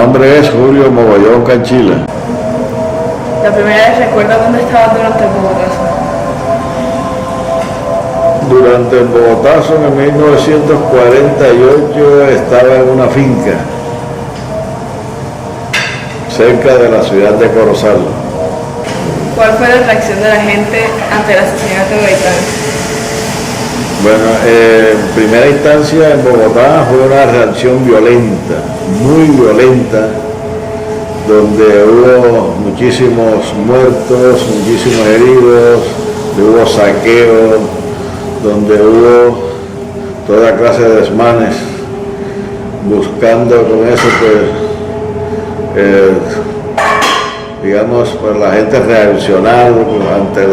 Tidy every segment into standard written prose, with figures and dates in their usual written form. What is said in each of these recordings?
nombre es Julio Mogollón Canchila. La primera vez recuerda dónde estaba durante el Bogotazo. Durante el Bogotazo en 1948 estaba en una finca cerca de la ciudad de Corozal. ¿Cuál fue la reacción de la gente ante el asesinato de Gaitán? Bueno, en primera instancia en Bogotá fue una reacción violenta, muy violenta, donde hubo muchísimos muertos, muchísimos heridos, hubo saqueos, donde hubo toda clase de desmanes, buscando con eso digamos, pues la gente reaccionar ante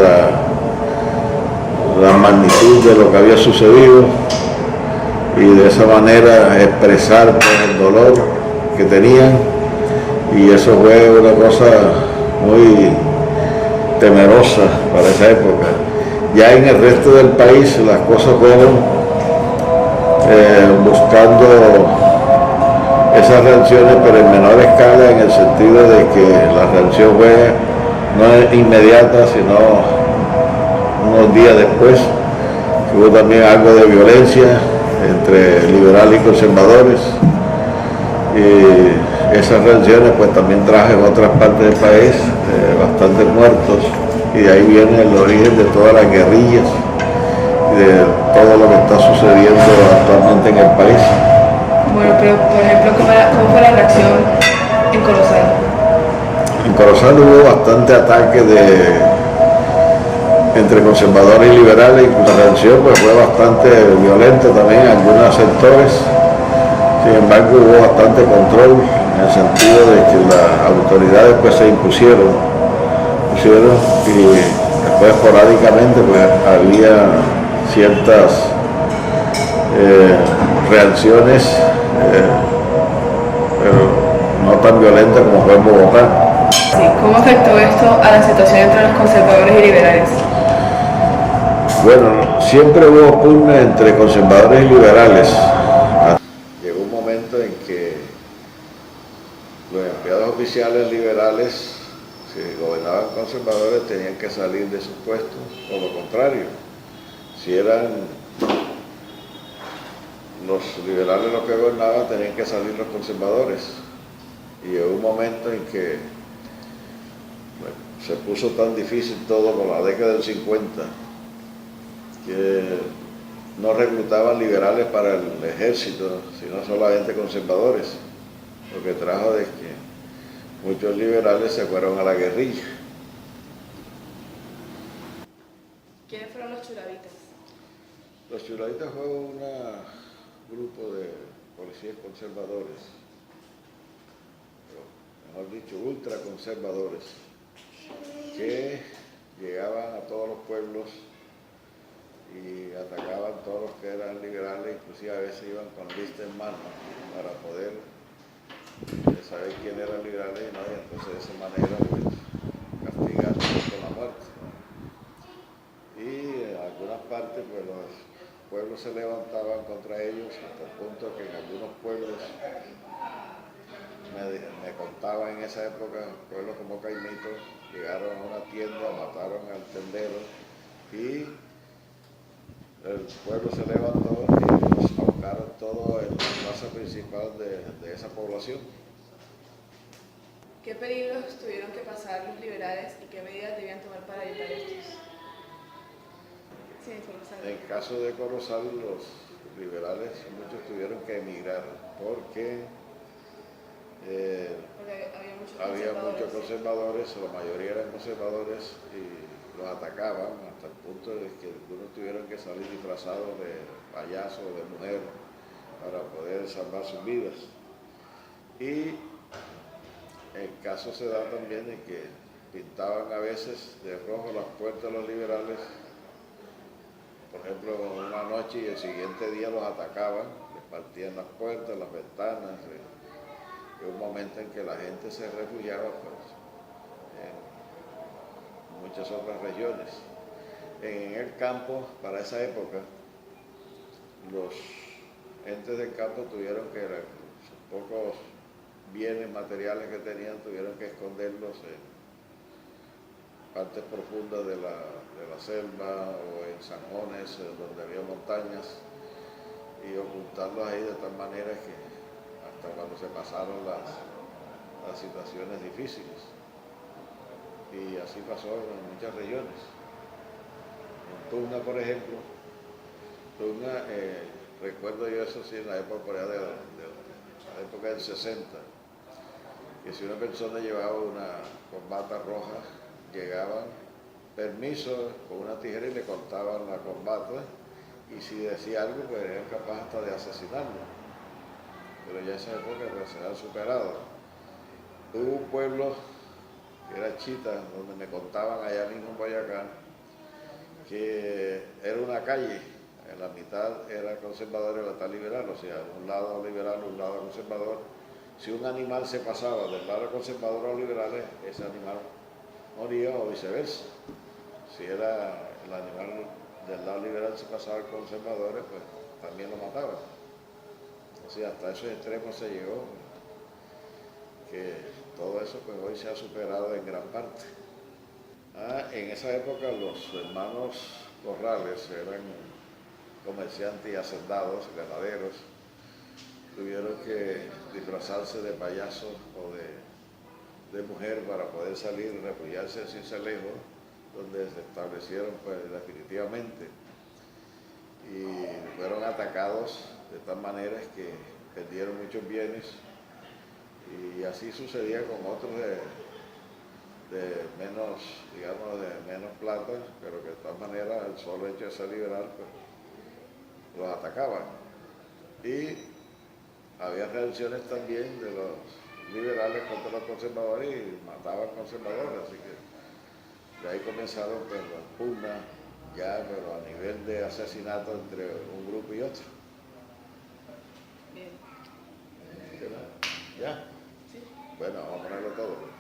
la magnitud de lo que había sucedido y de esa manera expresar pues, el dolor que tenían, y eso fue una cosa muy temerosa para esa época. Ya en el resto del país las cosas fueron buscando esas reacciones, pero en menor escala, en el sentido de que la reacción fue no inmediata, sino unos días después. Hubo también algo de violencia entre liberales y conservadores, y esas reacciones pues también trajo en otras partes del país bastantes muertos, y de ahí viene el origen de todas las guerrillas y de todo lo que está sucediendo actualmente en el país. Bueno, pero por ejemplo, ¿cómo fue la reacción en Corozal? En Corozal hubo bastante ataque entre conservadores y liberales, y la reacción pues, fue bastante violenta también en algunos sectores. Sin embargo, hubo bastante control en el sentido de que las autoridades pues, se impusieron y después esporádicamente pues, había ciertas reacciones, pero no tan violentas como fue en Bogotá. Sí, ¿cómo afectó esto a la situación entre los conservadores y liberales? Bueno, siempre hubo pugna entre conservadores y liberales. Llegó un momento en que los empleados oficiales liberales, si gobernaban conservadores, tenían que salir de sus puestos, o lo contrario, si eran los liberales los que gobernaban, tenían que salir los conservadores. Y llegó un momento en que se puso tan difícil todo con la década del 50, que no reclutaban liberales para el ejército, sino solamente conservadores, lo que trajo de que muchos liberales se fueron a la guerrilla. ¿Quiénes fueron los churabitas? Los churaditas fue un grupo de policías conservadores, mejor dicho, ultraconservadores, que llegaban a todos los pueblos y atacaban a todos los que eran liberales, inclusive a veces iban con lista en mano para poder saber quién eran liberales y no, y entonces de esa manera pues, castigarlos con la muerte. Y en algunas partes pues los pueblos se levantaban contra ellos, hasta el punto que en algunos pueblos, me contaba en esa época, pueblos como Caimito, llegaron a una tienda, mataron al tendero, y el pueblo se levantó y los ahorcaron todo en la plaza principal de esa población. ¿Qué peligros tuvieron que pasar los liberales y qué medidas debían tomar para evitar estos? Sí, en caso de Corozal, los liberales muchos tuvieron que emigrar porque había muchos conservadores, la mayoría eran conservadores, y los atacaban hasta el punto de que algunos tuvieron que salir disfrazados de payaso o de mujer para poder salvar sus vidas. Y el caso se da también de que pintaban a veces de rojo las puertas de los liberales, por ejemplo, una noche, y el siguiente día los atacaban, les partían las puertas, las ventanas. Hubo un momento en que la gente se refugiaba pues, en muchas otras regiones. En el campo, para esa época, los entes del campo tuvieron que, pocos bienes materiales que tenían tuvieron que esconderlos en partes profundas de la selva o en zanjones donde había montañas y ocultarlos ahí de tal manera que hasta cuando se pasaron las situaciones difíciles. Y así pasó en muchas regiones. En Tuna, por ejemplo, Tuna, recuerdo yo eso sí en la época, de la época del 60, que si una persona llevaba una corbata roja, llegaban permiso con una tijera y le cortaban la corbata, y si decía algo pues eran capaces hasta de asesinarlo. Pero ya esa época pues, se ha superado. Hubo un pueblo que era Chita, donde me contaban allá mismo en Boyacá, que era una calle, en la mitad era conservador y la mitad liberal, o sea, un lado liberal, un lado conservador. Si un animal se pasaba del lado conservador a los liberales, ese animal moría o viceversa. Si era el animal del lado liberal se pasaba al conservador, pues también lo mataban. O sea, hasta esos extremos se llegó, que todo eso pues hoy se ha superado en gran parte. En esa época los hermanos Corrales eran comerciantes y hacendados, ganaderos. Tuvieron que disfrazarse de payasos o de mujer para poder salir y refugiarse en Sincelejo, donde se establecieron pues definitivamente. Y fueron atacados de tal manera que perdieron muchos bienes, y así sucedía con otros de menos, digamos, de menos plata, pero que de todas maneras el solo hecho de ser liberal pues, los atacaban. Y había reacciones también de los liberales contra los conservadores y mataban conservadores, así que de ahí comenzaron pues, las pugnas, ya pero a nivel de asesinato entre un grupo y otro. Bien. ¿Ya? Sí. Bueno, vamos a ponerlo todo.